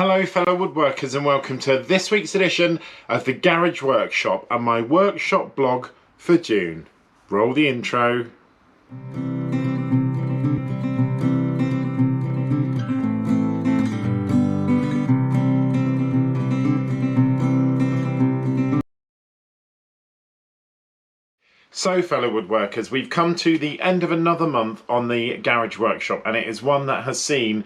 Hello fellow woodworkers and welcome to this week's edition of the Garage Workshop and my workshop blog for June. Roll the intro. So fellow woodworkers, we've come to the end of another month on the Garage Workshop, and it is one that has seen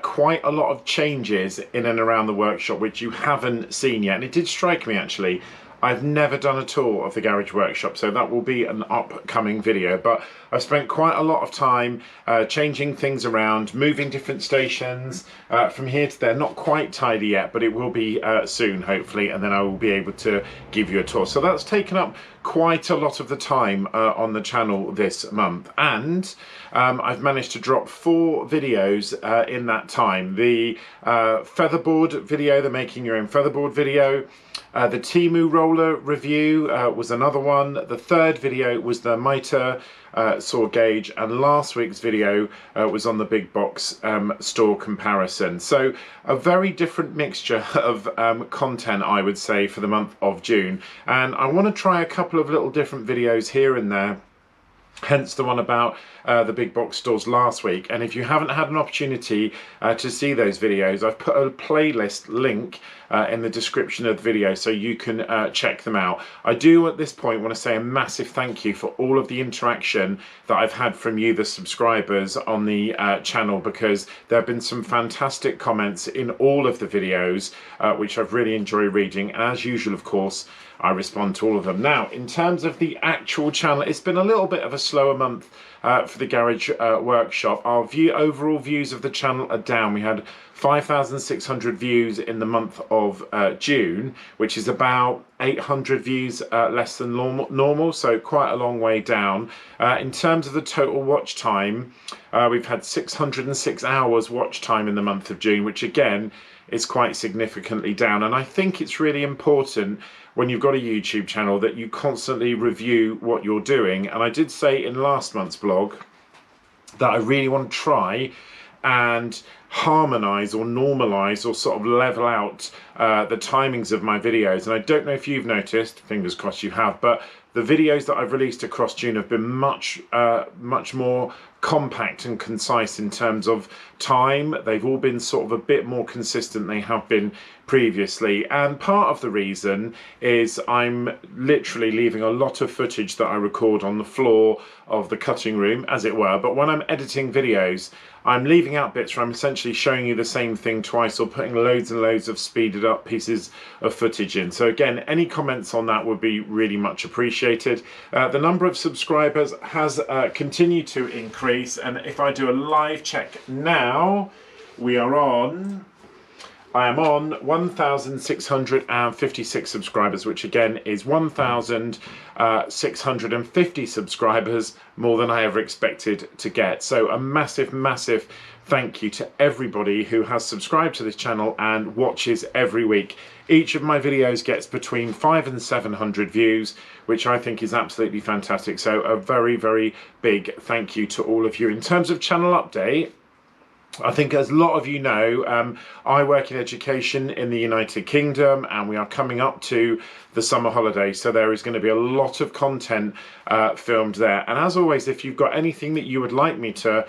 quite a lot of changes in and around the workshop which you haven't seen yet. And it did strike me actually, I've never done a tour of the Garage Workshop, so that will be an upcoming video. But I've spent quite a lot of time changing things around, moving different stations from here to there. Not quite tidy yet, but it will be soon, hopefully, and then I will be able to give you a tour. So that's taken up quite a lot of the time on the channel this month, and I've managed to drop 4 videos in that time. The featherboard video, the making your own featherboard video, the Temu roller review was another one. The third video was the mitre saw gauge, and last week's video was on the big box store comparison. So a very different mixture of content, I would say, for the month of June, and I want to try a couple of little different videos here and there, hence the one about the big box stores last week. And if you haven't had an opportunity to see those videos, I've put a playlist link in the description of the video so you can check them out. I do at this point want to say a massive thank you for all of the interaction that I've had from you, the subscribers, on the channel, because there have been some fantastic comments in all of the videos which I've really enjoyed reading. And as usual, of course, I respond to all of them. Now, in terms of the actual channel, it's been a little bit of a slower month for the Garage Workshop. Our overall views of the channel are down. We had 5,600 views in the month of June, which is about 800 views less than normal, so quite a long way down. In terms of the total watch time, we've had 606 hours watch time in the month of June, which again is quite significantly down. And I think it's really important when you've got a YouTube channel that you constantly review what you're doing. And I did say in last month's blog that I really want to try and harmonize or normalize or sort of level out the timings of my videos. And I don't know if you've noticed, fingers crossed you have, but the videos that I've released across June have been much more compact and concise in terms of time. They've all been sort of a bit more consistent than they have been previously, and part of the reason is I'm literally leaving a lot of footage that I record on the floor of the cutting room, as it were. But when I'm editing videos, I'm leaving out bits where I'm essentially showing you the same thing twice, or putting loads and loads of speeded up pieces of footage in. So again, any comments on that would be really much appreciated. The number of subscribers has continued to increase, and if I do a live check now, I am on 1,656 subscribers, which again is 1,650 subscribers more than I ever expected to get. So a massive thank you to everybody who has subscribed to this channel and watches every week. Each of my videos gets between 500 and 700 views, which I think is absolutely fantastic. So a very big thank you to all of you. In terms of channel update, I think as a lot of you know, I work in education in the United Kingdom, and we are coming up to the summer holidays, so there is going to be a lot of content filmed there. And as always, if you've got anything that you would like me to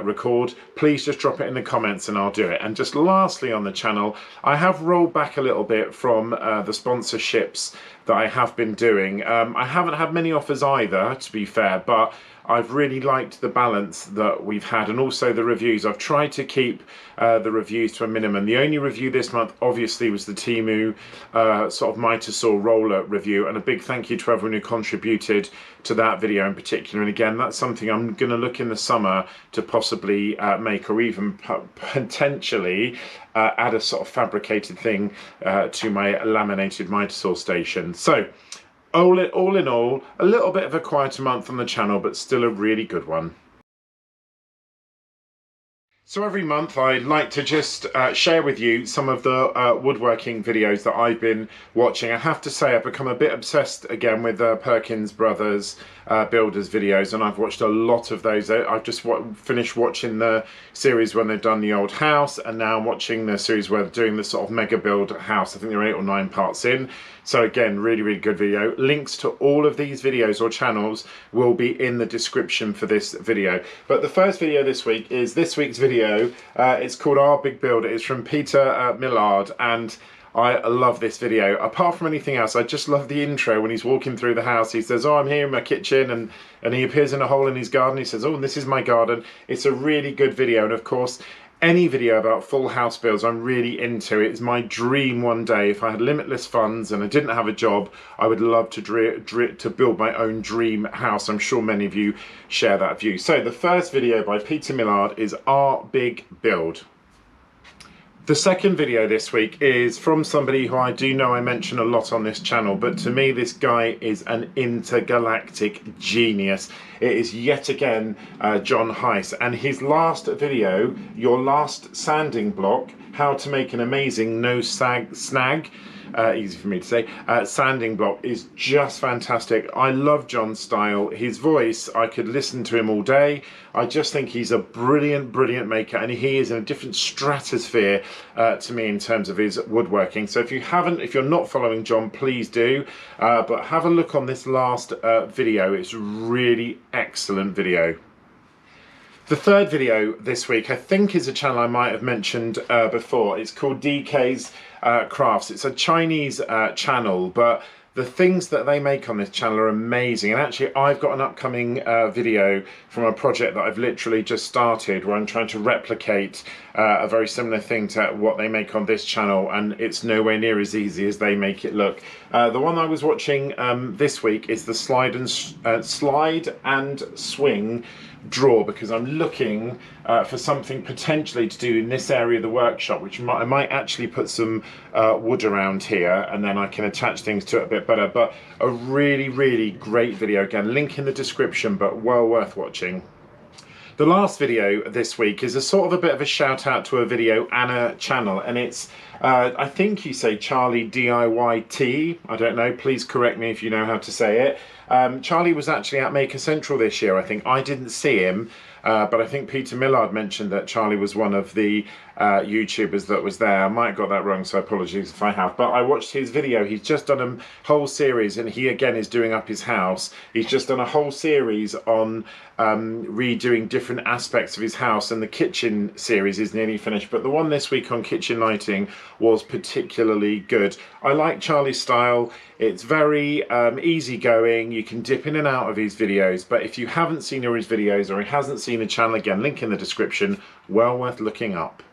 record, please just drop it in the comments and I'll do it. And just lastly on the channel, I have rolled back a little bit from the sponsorships that I have been doing. I haven't had many offers either, to be fair, but I've really liked the balance that we've had, and also the reviews. I've tried to keep the reviews to a minimum. The only review this month obviously was the Temu sort of mitre saw roller review, and a big thank you to everyone who contributed to that video in particular. And again, that's something I'm going to look in the summer to possibly make, or even potentially add a sort of fabricated thing to my laminated mitre saw station. So all in all, a little bit of a quieter month on the channel, but still a really good one. So every month I like to just share with you some of the woodworking videos that I've been watching. I have to say I've become a bit obsessed again with Perkins Brothers builders videos, and I've watched a lot of those. I've just finished watching the series when they've done the old house, and now I'm watching the series where they're doing the sort of mega build house. I think they're 8 or 9 parts in. So again, really good video. Links to all of these videos or channels will be in the description for this video. But the first video this week is this week's video. It's called Our Big Build. It's from Peter Millard, and I love this video. Apart from anything else, I just love the intro when he's walking through the house. He says, "Oh, I'm here in my kitchen," and he appears in a hole in his garden. He says, "Oh, this is my garden." It's a really good video, and of course, any video about full house builds I'm really into. It's my dream one day. If I had limitless funds and I didn't have a job, I would love to build my own dream house. I'm sure many of you share that view. So the first video by Peter Millard is Our Big Build. The second video this week is from somebody who I do know I mention a lot on this channel, but to me this guy is an intergalactic genius. It is yet again John Heiss, and his last video, Your Last Sanding Block, How to Make an Amazing No Snag, easy for me to say, sanding block, is just fantastic. I love John's style, his voice. I could listen to him all day. I just think he's a brilliant maker, and he is in a different stratosphere to me in terms of his woodworking. So if you're not following John, please do, but have a look on this last video. It's really excellent video. The third video this week, I think, is a channel I might have mentioned before. It's called DK's Crafts. It's a Chinese channel, but the things that they make on this channel are amazing. And actually, I've got an upcoming video from a project that I've literally just started, where I'm trying to replicate a very similar thing to what they make on this channel, and it's nowhere near as easy as they make it look. The one I was watching this week is the slide and swing drawer, because I'm looking for something potentially to do in this area of the workshop, which I might actually put some wood around here, and then I can attach things to it a bit better. But a really great video. Again, link in the description, but well worth watching. The last video this week is a sort of a bit of a shout out to a video and a channel, and it's I think you say Charlie DIYT. I don't know, please correct me if you know how to say it. Charlie was actually at Maker Central this year, I think. I didn't see him, but I think Peter Millard mentioned that Charlie was one of the YouTubers that was there. I might have got that wrong, so apologies if I have. But I watched his video. He's just done a whole series, and he again is doing up his house. He's just done a whole series on redoing different aspects of his house, and the kitchen series is nearly finished. But the one this week on kitchen lighting was particularly good. I like Charlie's style. It's very easygoing. You can dip in and out of his videos, but if you haven't seen his videos, or he hasn't seen the channel, again, link in the description, well worth looking up.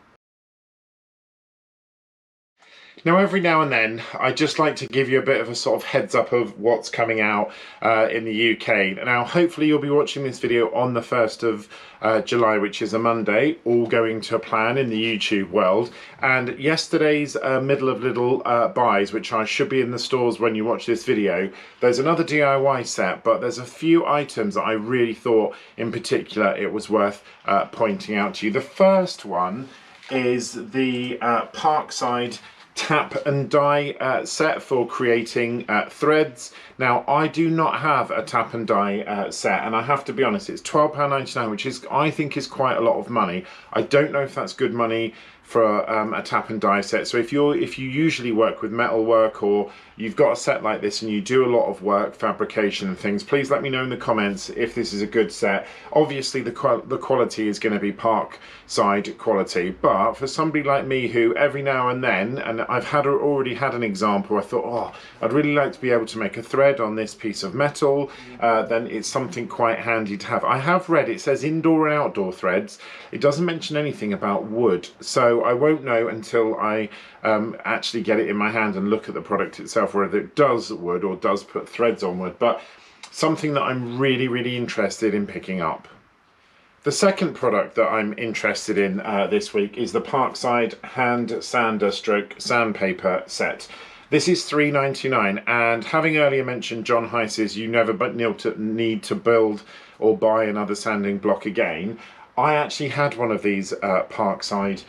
Now, every now and then, I just like to give you a bit of a sort of heads up of what's coming out in the UK. Now, hopefully you'll be watching this video on the 1st of July, which is a Monday, all going to plan in the YouTube world. And yesterday's middle of little buys, which I should be in the stores when you watch this video, there's another DIY set, but there's a few items that I really thought in particular it was worth pointing out to you. The first one is the Parkside tap and die set for creating threads. Now, I do not have a tap and die set, and I have to be honest, it's £12.99, which is, I think, is quite a lot of money. I don't know if that's good money for a tap and die set. So if you usually work with metal work, or you've got a set like this and you do a lot of work, fabrication and things, please let me know in the comments if this is a good set. Obviously the quality is going to be Parkside quality, but for somebody like me who every now and then, and I've already had an example, I thought, oh, I'd really like to be able to make a thread on this piece of metal, then it's something quite handy to have. I have read, it says indoor and outdoor threads. It doesn't mention anything about wood, so I won't know until I actually get it in my hand and look at the product itself, whether it does wood or does put threads on wood, but something that I'm really interested in picking up. The second product that I'm interested in this week is the Parkside hand sander stroke sandpaper set. This is £3.99, and having earlier mentioned John Heiss's You Never But Need to Build or Buy Another Sanding Block Again, I actually had one of these Parkside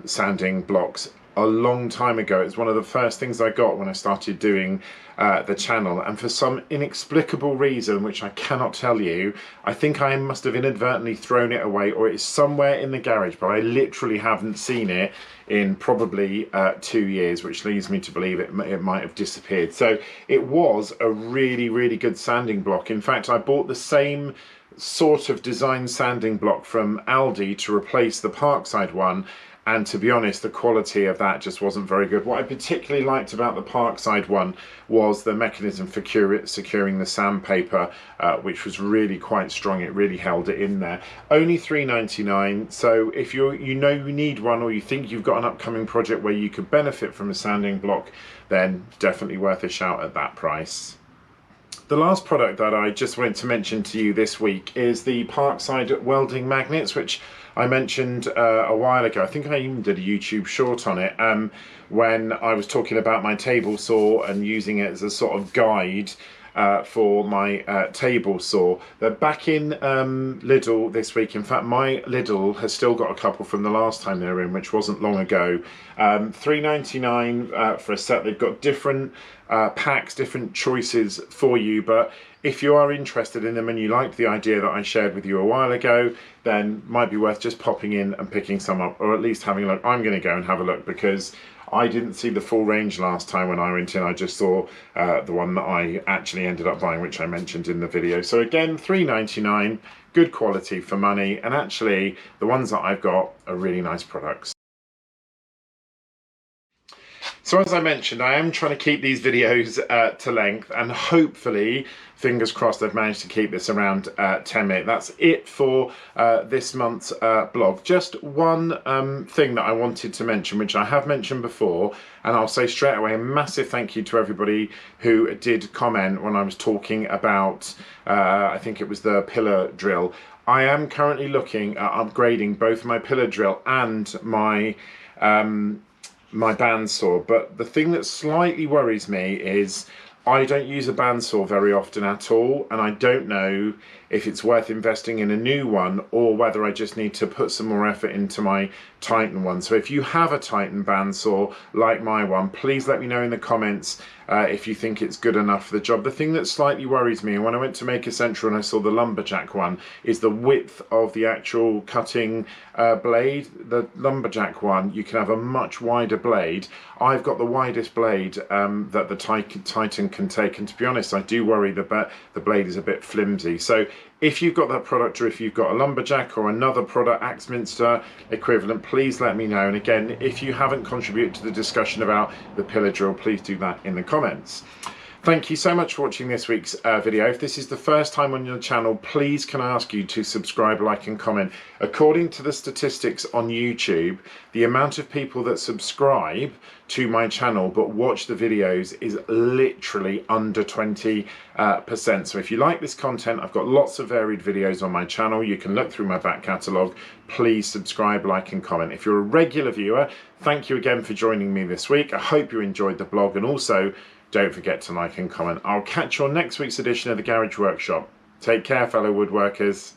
sanding blocks a long time ago. It's one of the first things I got when I started doing the channel, and for some inexplicable reason which I cannot tell you, I think I must have inadvertently thrown it away, or it's somewhere in the garage, but I literally haven't seen it in probably 2 years, which leads me to believe it might have disappeared. So it was a really good sanding block. In fact, I bought the same sort of design sanding block from Aldi to replace the Parkside one, and to be honest, the quality of that just wasn't very good. What I particularly liked about the Parkside one was the mechanism for securing the sandpaper, which was really quite strong. It really held it in there. Only $3.99. So if you need one, or you think you've got an upcoming project where you could benefit from a sanding block, then definitely worth a shout at that price. The last product that I just wanted to mention to you this week is the Parkside welding magnets, which I mentioned a while ago. I think I even did a YouTube short on it when I was talking about my table saw and using it as a sort of guide for my table saw. They're back in Lidl this week. In fact, my Lidl has still got a couple from the last time they were in, which wasn't long ago. $3.99 for a set. They've got different packs, different choices for you, but if you are interested in them and you like the idea that I shared with you a while ago, then might be worth just popping in and picking some up, or at least having a look. I'm going to go and have a look because I didn't see the full range last time when I went in. I just saw the one that I actually ended up buying, which I mentioned in the video. So again, $3.99, good quality for money, and actually the ones that I've got are really nice products. So as I mentioned, I am trying to keep these videos to length, and hopefully, fingers crossed, I've managed to keep this around 10 minutes. That's it for this month's blog. Just one thing that I wanted to mention, which I have mentioned before, and I'll say straight away a massive thank you to everybody who did comment when I was talking about, I think it was the pillar drill. I am currently looking at upgrading both my pillar drill and my bandsaw, but the thing that slightly worries me is I don't use a bandsaw very often at all, and I don't know if it's worth investing in a new one or whether I just need to put some more effort into my Titan one. So if you have a Titan bandsaw like my one, please let me know in the comments if you think it's good enough for the job. The thing that slightly worries me, and when I went to Maker Central and I saw the lumberjack one, is the width of the actual cutting blade. The lumberjack one, you can have a much wider blade. I've got the widest blade that the Titan can take, and to be honest, I do worry that the blade is a bit flimsy. So if you've got that product, or if you've got a lumberjack or another product, Axminster equivalent, please let me know. And again, if you haven't contributed to the discussion about the pillar drill, please do that in the comments. Thank you so much for watching this week's video. If this is the first time on your channel, please can I ask you to subscribe, like and comment. According to the statistics on YouTube, the amount of people that subscribe to my channel but watch the videos is literally under 20%. So if you like this content, I've got lots of varied videos on my channel. You can look through my back catalogue. Please subscribe, like and comment. If you're a regular viewer, thank you again for joining me this week. I hope you enjoyed the blog, and also don't forget to like and comment. I'll catch you on next week's edition of the Garage Workshop. Take care, fellow woodworkers.